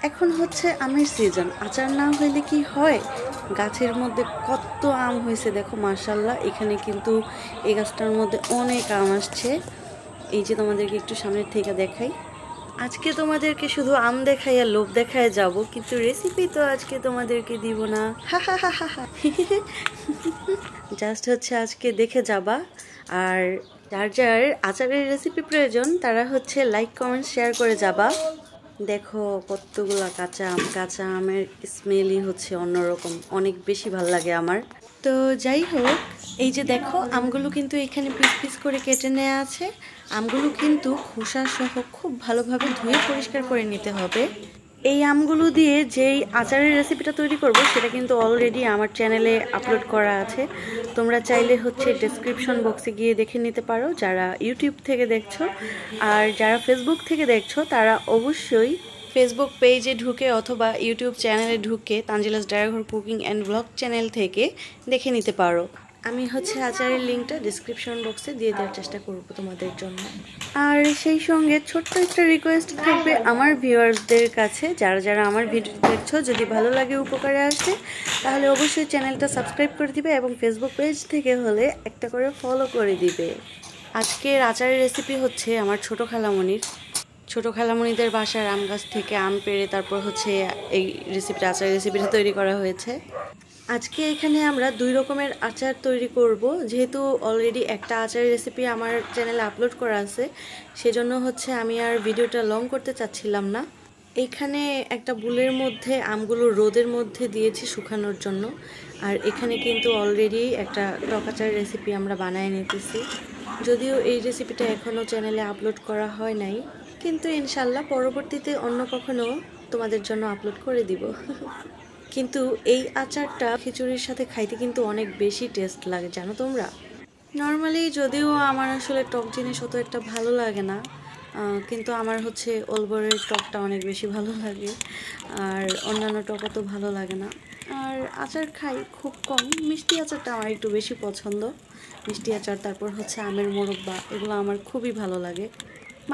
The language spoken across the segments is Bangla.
এখন হচ্ছে আমের সিজন, আচার না হইলে কি হয়? গাছের মধ্যে কত আম হয়েছে দেখো মাশাআল্লাহ। এখানে কিন্তু এই গাছটার মধ্যে অনেক আম আসছে। এই যে তোমাদেরকে একটু সামনের থেকে দেখাই। আজকে তোমাদেরকে শুধু আম দেখাই আর লোভ দেখায় যাব, কিন্তু রেসিপি তো আজকে তোমাদেরকে দিব না। জাস্ট হচ্ছে আজকে দেখে যাবা। আর যার যার আচারের রেসিপি প্রয়োজন তারা হচ্ছে লাইক কমেন্ট শেয়ার করে যাবা। দেখো কতগুলা কাঁচা আম, কাঁচা আমের স্মেলই হচ্ছে অন্যরকম, অনেক বেশি ভালো লাগে আমার। তো যাই হোক, এই যে দেখো আমগুলো কিন্তু এখানে পিস পিস করে কেটে নেওয়া আছে। আমগুলো কিন্তু খোসা সহ খুব ভালোভাবে ধুয়ে পরিষ্কার করে নিতে হবে। এই আমগুলো দিয়ে যেই আচারের রেসিপিটা তৈরি করব সেটা কিন্তু অলরেডি আমার চ্যানেলে আপলোড করা আছে। তোমরা চাইলে হচ্ছে ডেসক্রিপশন বক্সে গিয়ে দেখে নিতে পারো যারা ইউটিউব থেকে দেখছো। আর যারা ফেসবুক থেকে দেখছো তারা অবশ্যই ফেসবুক পেজে ঢুকে অথবা ইউটিউব চ্যানেলে ঢুকে তানজিলাস ডায়াঘর কুকিং অ্যান্ড ব্লগ চ্যানেল থেকে দেখে নিতে পারো। আমি হচ্ছে আচারের লিঙ্কটা ডিসক্রিপশন বক্সে দিয়ে দেওয়ার চেষ্টা করব তোমাদের জন্য। আর সেই সঙ্গে ছোট্ট একটা রিকোয়েস্ট থাকবে আমার ভিউয়ার্সদের কাছে, যারা যারা আমার ভিডিও দেখছো, যদি ভালো লাগে, উপকারে আসে, তাহলে অবশ্যই চ্যানেলটা সাবস্ক্রাইব করে দিবে এবং ফেসবুক পেজ থেকে হলে একটা করে ফলো করে দিবে। আজকের আচারের রেসিপি হচ্ছে আমার ছোটো খালামণিদের বাসার আম গাছ থেকে আম পেড়ে তারপর হচ্ছে এই রেসিপিটা, আচারের রেসিপিটা তৈরি করা হয়েছে। আজকে এখানে আমরা 2 রকমের আচার তৈরি করব। যেহেতু অলরেডি একটা আচারের রেসিপি আমার চ্যানেলে আপলোড করা আছে, সেজন্য হচ্ছে আমি আর ভিডিওটা লং করতে চাচ্ছিলাম না। এখানে একটা বুলের মধ্যে আমগুলো রোদের মধ্যে দিয়েছি শুকানোর জন্য। আর এখানে কিন্তু অলরেডি একটা টক আচারের রেসিপি আমরা বানায় নিতেছি। যদিও এই রেসিপিটা এখনও চ্যানেলে আপলোড করা হয় নাই, কিন্তু ইনশাল্লাহ পরবর্তীতে অন্য কখনো তোমাদের জন্য আপলোড করে দিব। কিন্তু এই আচারটা খিচুড়ির সাথে খাইতে কিন্তু অনেক বেশি টেস্ট লাগে, জানো তোমরা। নর্মালি যদিও আমার আসলে টক জিনিস অত একটা ভালো লাগে না, কিন্তু আমার হচ্ছে ওলবরের টকটা অনেক বেশি ভালো লাগে। আর অন্যান্য টক অত ভালো লাগে না। আর আচার খাই খুব কম, মিষ্টি আচারটা আমার একটু বেশি পছন্দ। মিষ্টি আচার, তারপর হচ্ছে আমের মোরব্বা, এগুলো আমার খুবই ভালো লাগে।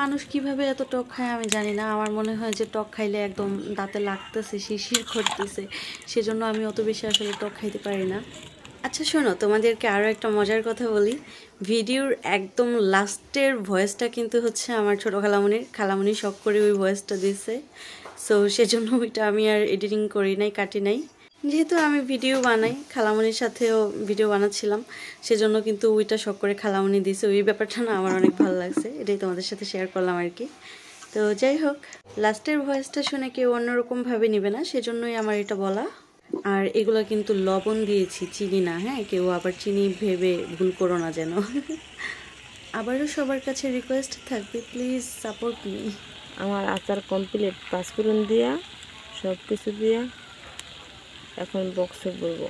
মানুষ কিভাবে এত টক খায় আমি জানি না। আমার মনে হয় যে টক খাইলে একদম দাঁতে লাগতেছে, শিরশির করতেছে, সেজন্য আমি অত বেশি আসলে টক খাইতে পারি না। আচ্ছা শোনো, তোমাদেরকে আরও একটা মজার কথা বলি। ভিডিওর একদম লাস্টের ভয়েসটা কিন্তু হচ্ছে আমার ছোটো খালামণি শখ করে ওই ভয়েসটা দিয়েছে। সো সেজন্য ওইটা আমি আর এডিটিং করি নাই, কাটি নাই। যেহেতু আমি ভিডিও বানাই, খালামণির সাথেও ভিডিও বানাচ্ছিলাম, সেজন্য কিন্তু ওইটা শখ করে খালামণি দিয়েছে। ওই ব্যাপারটা না আমার অনেক ভালো লাগছে, এটাই তোমাদের সাথে শেয়ার করলাম আর কি। তো যাই হোক, লাস্টের ভয়েসটা শুনে কেউ অন্যরকমভাবে নেবে না, সেজন্যই আমার এটা বলা। আর এগুলো কিন্তু লবণ দিয়েছি, চিনি না, হ্যাঁ, কেউ আবার চিনি ভেবে ভুল করো না যেন। আবারও সবার কাছে রিকোয়েস্ট থাকবে, প্লিজ সাপোর্ট মি। আমার আচার কমপ্লিট, পাঁচফোড়ন দিয়া সব কিছু দিয়া এখন বক্সে বলবো।